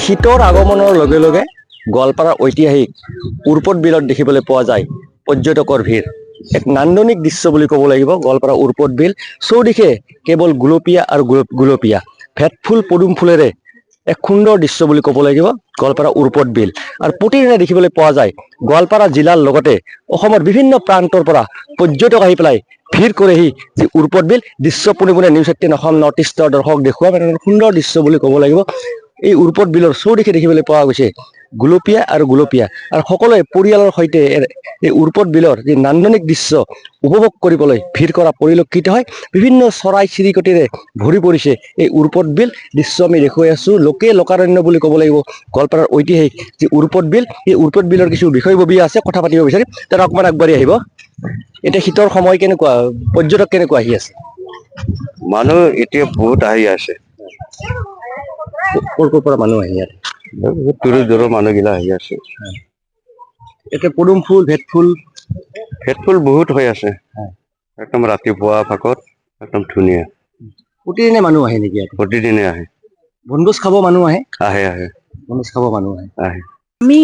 শীতৰ আগমনৰ লগে লগে গোৱালপাৰাৰ ঐতিহাসিক উৰপদ বিলত দেখিবলৈ পোৱা যায় পৰ্যটকৰ ভিৰ। এক নান্দনিক দৃশ্য বুলি ক'ব লাগিব গোৱালপাৰা উৰপদ বিল। চৌদিশে কেৱল গুলপীয়া আৰু গুলপীয়া ভেটফুল পদুম ফুলেৰে এক সুন্দৰ দৃশ্য বুলি ক'ব লাগিব গোৱালপাৰা উৰপদ বিল। আৰু প্ৰতিদিনে দেখিবলৈ পোৱা যায় গোৱালপাৰা জিলাৰ লগতে অসমৰ বিভিন্ন প্ৰান্তৰ পৰা পৰ্যটক আহি পেলাই ভিৰ কৰেহি যি উৰপদ বিল। দৃশ্য পোনে পোনে নিউজ 18 অসম নৰ্থ ইষ্টৰ দৰ্শক দেখুওৱা সুন্দৰ দৃশ্য বুলি ক'ব লাগিব। এই উৰপদ বিলৰ চৌদিশে দেখিবলৈ পোৱা গৈছে গুলপীয়া আৰু সকলোৱে পৰিয়ালৰ সৈতে এই উৰপদ বিলৰ যি নান্দনিক দৃশ্য উপভোগ কৰিবলৈ ভিৰ কৰা পৰিলক্ষিত হয়। বিভিন্ন চৰাই চিৰিকটিৰে ভৰি পৰিছে এই উৰপদ বিল। দৃশ্য আমি দেখুৱাই আছো লোকে লোকাৰণ্য বুলি ক'ব লাগিব গোৱালপাৰাৰ ঐতিহাসিক যি উৰপদ বিল। এই উৰপদ বিলৰ কিছু বিষয়ববীয়া আছে, কথা পাতিব বিচাৰিম। তাত অকমান আগবাঢ়ি আহিব। এতিয়া শীতৰ সময় কেনেকুৱা, পৰ্যটক কেনেকুৱা আহি আছে? মানুহ এতিয়া বহুত আহি আছে। ক'ৰ পৰা মানুহ আহি ইয়াত? বহুত দূৰৰ মানুহগিলা আহি আছে। এতিয়া পদুম ফুল ভেটফুল বহুত হৈ আছে, একদম ৰাতিপুৱা ভাগত একদম ধুনীয়া। প্ৰতিদিনে মানুহ আহে নেকি ইয়াত? প্ৰতিদিনে আহে। বনভোজ খাব মানুহ আহে? আহে। বনভোজ খাব মানুহ আহে। আমি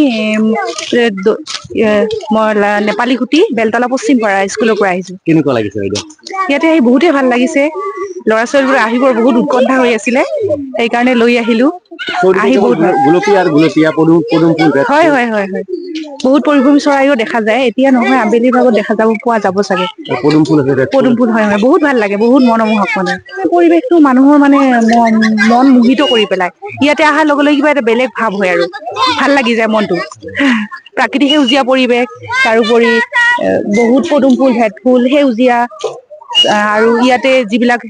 নেপালী খুটি বেলতলা পশ্চিম পাৰা স্কুলৰ পৰা আহিছো। কেনেকুৱা লাগিছে বাইদেউ? ইয়াতে আহি বহুতেই ভাল লাগিছে। ল'ৰা ছোৱালীবোৰ আহিবৰ বহুত উৎকণ্ঠা হৈ আছিলে, সেইকাৰণে লৈ আহিলো। আহি বহুত গুলপীয়া পদুম ফুল হয়। বহুত পৰিভ্ৰমী চৰাইও দেখা যায়। এতিয়া নহয়, আবেলি ভাগত দেখা পোৱা যাব চাগে। পদুম ফুল আছে, পদুম ফুল হয় বহুত ভাল লাগে, বহুত মনোমোহক। মানে পৰিৱেশটো মানুহৰ মানে মন মোহিত কৰি পেলাই। ইয়াতে অহাৰ লগে লগে কিবা এটা বেলেগ ভাৱ হয় আৰু ভাল লাগি যায় মনটো। প্ৰাকৃতিক সেউজীয়া পৰিৱেশ, তাৰোপৰি বহুত পদুম ফুল, ভেটফুল, সেউজীয়া আৰু ইয়াতে যিবিলাক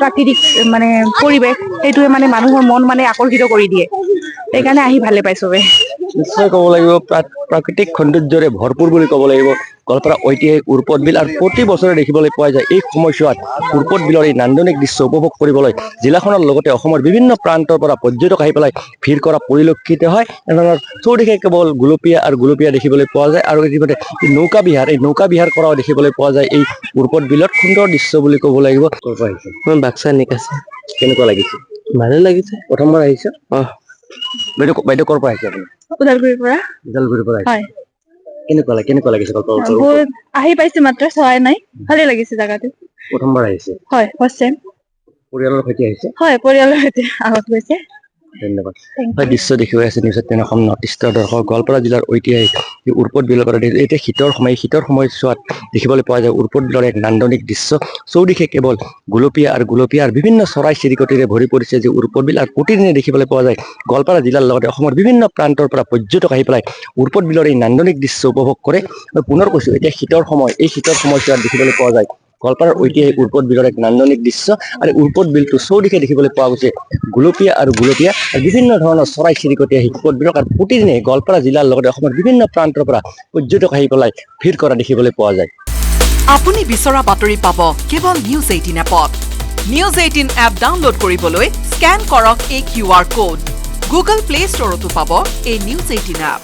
প্ৰাকৃতিক মানে পৰিৱেশ, সেইটোৱে মানে মানুহৰ মন মানে আকৰ্ষিত কৰি দিয়ে। সেইকাৰণে আহি ভালে পাই চবে। নিশ্চয় ক'ব লাগিব প্ৰাকৃতিক সৌন্দৰ্যৰে ভৰপূৰ বুলি ক'ব লাগিব গোৱালপাৰা ঐতিহাসিক উৰপদ বিল। আৰু প্ৰতি বছৰে দেখিবলৈ পোৱা যায় এই সময়ছোৱাত উৰপদ বিলৰ এই নান্দনিক দৃশ্য উপভোগ কৰিবলৈ জিলাখনৰ লগতে অসমৰ বিভিন্ন প্ৰান্তৰ পৰা পৰ্যটক আহি পেলাই ভিৰ কৰা পৰিলক্ষিত হয়। এনেধৰণৰ চৌদিশে কেৱল গুলপীয়া দেখিবলৈ পোৱা যায়। আৰু ইতিমধ্যে নৌকা বিহাৰ কৰাও দেখিবলৈ পোৱা যায় এই উৰপদ বিলত। সুন্দৰ দৃশ্য বুলি ক'ব লাগিব। ক'ৰ পৰা আহিছে? মই বাক্সা নিকাছে। কেনেকুৱা লাগিছে? ভালে লাগিছে। প্ৰথমবাৰ আহিছে? বাইদেউ ক'ৰ পৰা আহিছে আপুনি? ওদালগুৰিৰ পৰা। ওদালগুৰিৰ পৰা আহিছে। হয়। কেনেকুৱা লাগিছে? বহুত আহি পাইছো, মাত্ৰ চোৱাই নাই। ভালে লাগিছে জাগাটো। প্ৰথমবাৰ আহিছে? হয়, ফাৰ্ষ্ট টাইম। পৰিয়ালৰ সৈতে আহিছে? হয়, পৰিয়ালৰ সৈতে আগত গৈছে। ধন্যবাদ। দৃশ্য দেখুৱাই আছে নিউজ 18 অসম নৰ্থ ইষ্টৰ দৰ্শক গোৱালপাৰা জিলাৰ ঐতিহাসিক উৰপদ বিলৰ পৰা। এতিয়া শীতৰ সময়ছোৱাত দেখিবলৈ পোৱা যায় উৰপদ বিলৰ এক নান্দনিক দৃশ্য। চৌদিশে কেৱল গুলপীয়া আৰু বিভিন্ন চৰাই চিৰিকটিৰে ভৰি পৰিছে যি উৰপদ বিল। আৰু প্ৰতিদিনে দেখিবলৈ পোৱা যায় গোৱালপাৰা জিলাৰ লগতে অসমৰ বিভিন্ন প্ৰান্তৰ পৰা পৰ্যটক আহি পেলাই উৰপদ বিলৰ এই নান্দনিক দৃশ্য উপভোগ কৰে। মই পুনৰ কৈছো, এতিয়া শীতৰ সময়ছোৱাত দেখিবলৈ পোৱা যায় গোৱালপাৰাৰ ঐতিহাসিক উৰপদ বিলৰ এক নান্দনিক দৃশ্য। আৰু উৰপদ বিলটো চৌদিশে দেখিবলৈ পোৱা গৈছে গুলপীয়া আৰু বিভিন্ন ধৰণৰ চৰাই চিৰিকটি আহি উৰপদ বিলক। আৰু প্ৰতিদিনে গোৱালপাৰা জিলাৰ লগতে অসমৰ বিভিন্ন প্ৰান্তৰ পৰা পৰ্যটক আহি পেলাই ভিৰ কৰা দেখিবলৈ পোৱা যায়। আপুনি বিচৰা বাতৰি পাব কেৱল নিউজ 18 এপত। নিউজ 18 এপ ডাউনলোড কৰিবলৈ স্কেন কৰক এই QR কোড। গুগল প্লে ষ্টৰতো পাব এই নিউজ 18 এপ।